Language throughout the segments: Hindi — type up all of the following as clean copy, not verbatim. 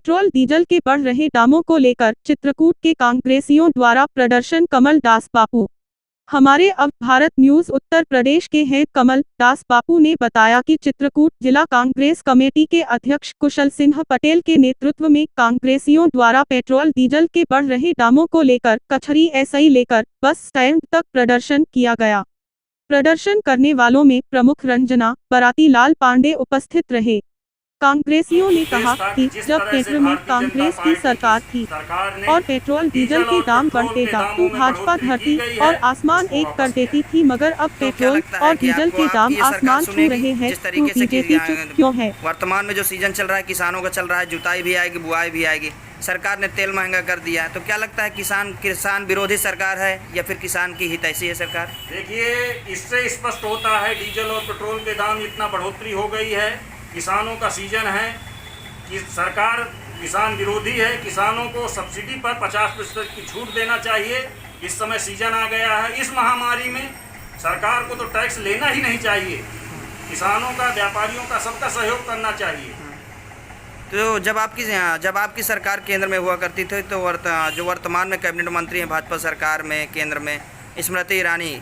पेट्रोल डीजल के बढ़ रहे दामों को लेकर चित्रकूट के कांग्रेसियों द्वारा प्रदर्शन। कमल दास बापू हमारे अब भारत न्यूज उत्तर प्रदेश के हैं कमल दास बापू ने बताया कि चित्रकूट जिला कांग्रेस कमेटी के अध्यक्ष कुशल सिंह पटेल के नेतृत्व में कांग्रेसियों द्वारा पेट्रोल डीजल के बढ़ रहे दामों को लेकर कचहरी एसआई लेकर बस स्टैंड तक प्रदर्शन किया गया। प्रदर्शन करने वालों में प्रमुख रंजना बराती लाल पांडे उपस्थित रहे। कांग्रेसियों ने कहा कि जब केंद्र में कांग्रेस की सरकार थी और पेट्रोल डीजल के दाम बढ़ते थे तो भाजपा धरती और आसमान एक कर देती थी, मगर अब पेट्रोल और डीजल के दाम आसमान छू रहे हैं तो बीजेपी चुप क्यों है? वर्तमान में जो सीजन चल रहा है किसानों का चल रहा है, जुताई भी आएगी बुआई भी आएगी, सरकार ने तेल महंगा कर दिया है, तो क्या लगता है किसान विरोधी सरकार है या फिर किसान की हितैषी है सरकार? देखिए, इससे स्पष्ट होता है डीजल और पेट्रोल के दाम इतना बढ़ोतरी हो गई है, किसानों का सीजन है कि सरकार किसान विरोधी है। किसानों को सब्सिडी पर 50% की छूट देना चाहिए। इस समय सीजन आ गया है, इस महामारी में सरकार को तो टैक्स लेना ही नहीं चाहिए। किसानों का, व्यापारियों का, सबका सहयोग करना चाहिए। तो जब आपकी सरकार केंद्र में हुआ करती थी तो जो वर्तमान में कैबिनेट मंत्री हैं भाजपा सरकार में केंद्र में स्मृति ईरानी,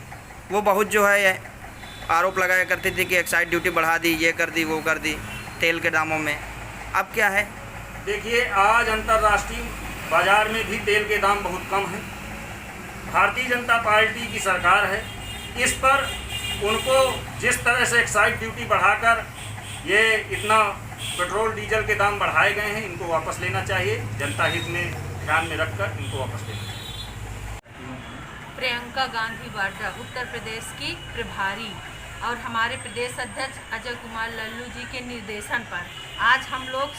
वो बहुत जो है आरोप लगाया करती थी कि एक्साइज ड्यूटी बढ़ा दी, ये कर दी, वो कर दी तेल के दामों में। अब क्या है? देखिए, आज अंतर्राष्ट्रीय बाजार में भी तेल के दाम बहुत कम हैं। भारतीय जनता पार्टी की सरकार है, इस पर उनको जिस तरह से एक्साइज ड्यूटी बढ़ाकर ये इतना पेट्रोल डीजल के दाम बढ़ाए गए हैं, इनको वापस लेना चाहिए। जनता हित में ध्यान में रखकर इनको वापस लेना चाहिए। प्रियंका गांधी वाड्रा उत्तर प्रदेश की प्रभारी और हमारे प्रदेश अध्यक्ष अजय कुमार लल्लू जी के निर्देशन पर आज हम लोग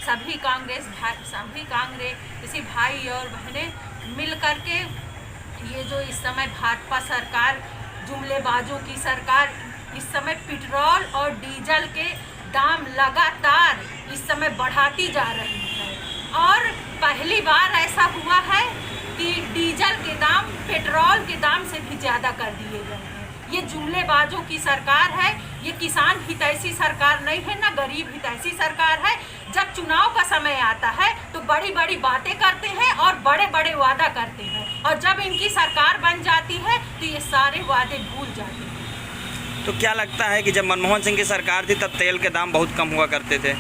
सभी कांग्रेसी भाई और बहनें मिल करके ये जो इस समय भाजपा सरकार, जुमलेबाजों की सरकार, इस समय पेट्रोल और डीजल के दाम लगातार इस समय बढ़ाती जा रही है। और पहली बार ऐसा हुआ है कि डीजल के दाम पेट्रोल के दाम से भी ज़्यादा कर दिए गए हैं। ये जुमलेबाजों की सरकार है, ये किसान हितैषी सरकार नहीं है, ना गरीब हितैषी सरकार है। जब चुनाव का समय आता है तो बड़ी बड़ी बातें करते हैं और बड़े बड़े वादा करते हैं, और जब इनकी सरकार बन जाती है तो ये सारे वादे भूल जाते हैं। तो क्या लगता है कि जब मनमोहन सिंह की सरकार थी तब तेल के दाम बहुत कम हुआ करते थे,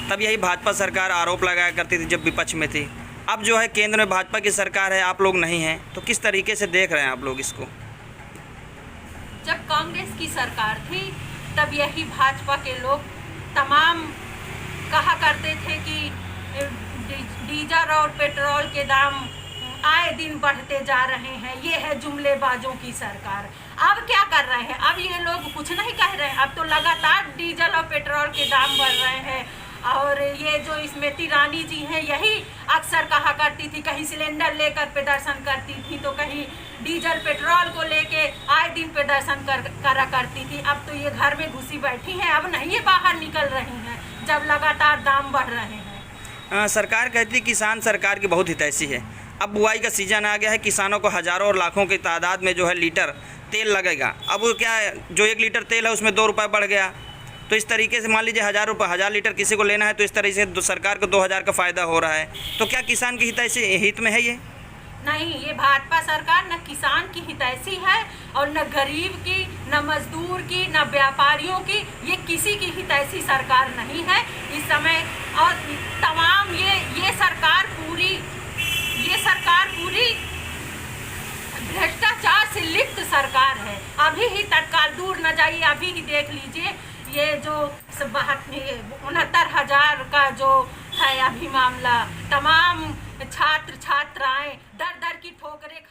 तब यही भाजपा सरकार आरोप लगाया करती थी जब विपक्ष में थी। अब जो है केंद्र में भाजपा की सरकार है, आप लोग नहीं हैं, तो किस तरीके से देख रहे हैं आप लोग इसको? जब कांग्रेस की सरकार थी तब यही भाजपा के लोग तमाम कहा करते थे कि डीजल और पेट्रोल के दाम आए दिन बढ़ते जा रहे हैं, ये है जुमलेबाजों की सरकार। अब क्या कर रहे हैं? अब ये लोग कुछ नहीं कह रहे हैं, अब तो लगातार डीजल और पेट्रोल के दाम बढ़ रहे हैं। और ये जो स्मृति ईरानी जी हैं, यही अक्सर कहा करती थी, कहीं सिलेंडर लेकर प्रदर्शन करती थी तो कहीं डीजल पेट्रोल को लेके आए दिन प्रदर्शन करा करती थी। अब तो ये घर में घुसी बैठी हैं, अब नहीं ये बाहर निकल रही हैं जब लगातार दाम बढ़ रहे हैं। सरकार कहती है किसान सरकार की बहुत हितैषी है। अब बुआई का सीजन आ गया है, किसानों को हज़ारों और लाखों की तादाद में जो है लीटर तेल लगेगा। अब वो क्या है, जो 1 लीटर तेल है उसमें 2 रुपये बढ़ गया, तो इस तरीके से मान लीजिए 1000 लीटर किसी को लेना है तो इस तरह से सरकार को 2000 का फ़ायदा हो रहा है। तो क्या किसान की हित में है ये? नहीं, ये भाजपा सरकार न किसान की हितैषी है और न गरीब की, न मजदूर की, न व्यापारियों की, ये किसी की हितैषी सरकार नहीं है इस समय। और तमाम ये सरकार पूरी भ्रष्टाचार से लिप्त सरकार है। अभी ही तत्काल दूर न जाइए, अभी ही देख लीजिए ये जो 69,000 का जो है अभी मामला, तमाम छात्र छात्राएं दर दर की ठोकरें